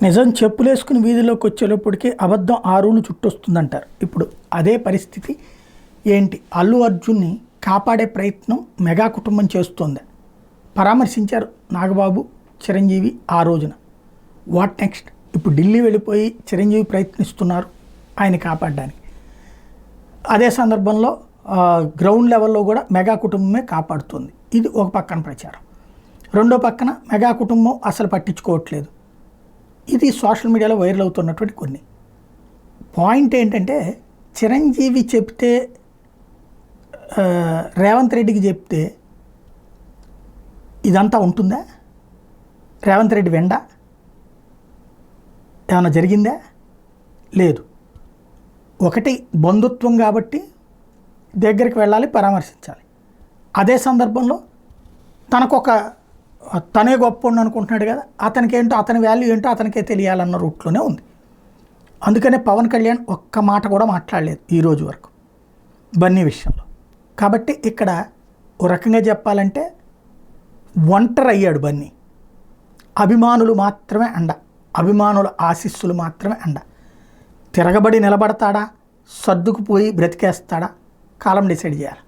నిజం చెప్పులేసుకుని వీధిలోకి వచ్చేటప్పటికి అబద్ధం ఆరులు చుట్టొస్తుందంటారు. ఇప్పుడు అదే పరిస్థితి ఏంటి? అల్లు అర్జున్ని కాపాడే ప్రయత్నం మెగా కుటుంబం చేస్తోంది. పరామర్శించారు నాగబాబు, చిరంజీవి ఆ రోజున. What next? ఇప్పుడు ఢిల్లీ వెళ్ళిపోయి చిరంజీవి ప్రయత్నిస్తున్నారు ఆయన కాపాడడానికి. అదే సందర్భంలో గ్రౌండ్ లెవెల్లో కూడా మెగా కుటుంబమే కాపాడుతుంది. ఇది ఒక పక్కన ప్రచారం. రెండో పక్కన మెగా కుటుంబం అసలు పట్టించుకోవట్లేదు. ఇది సోషల్ మీడియాలో వైరల్ అవుతున్నటువంటి కొన్ని. పాయింట్ ఏంటంటే, చిరంజీవి చెప్తే రేవంత్ రెడ్డికి చెప్తే ఇదంతా ఉంటుందా? రేవంత్ రెడ్డి వెండా ఏమైనా జరిగిందా? లేదు. ఒకటి బంధుత్వం కాబట్టి దగ్గరికి వెళ్ళాలి, పరామర్శించాలి. అదే సందర్భంలో తనే గొప్ప అనుకుంటున్నాడు కదా, అతనికి ఏంటో అతని వాల్యూ ఏంటో అతనికే తెలియాలన్న రూట్లోనే ఉంది. అందుకనే పవన్ కళ్యాణ్ ఒక్క మాట కూడా మాట్లాడలేదు ఈ రోజు వరకు బన్నీ విషయంలో. కాబట్టి ఇక్కడ ఓ రకంగా చెప్పాలంటే ఒంటరి అయ్యాడు బన్నీ. అభిమానులు మాత్రమే అండ, అభిమానుల ఆశీస్సులు మాత్రమే అండ. తిరగబడి నిలబడతాడా, సర్దుకుపోయి బ్రతికేస్తాడా, కాలం డిసైడ్ చేయాలి.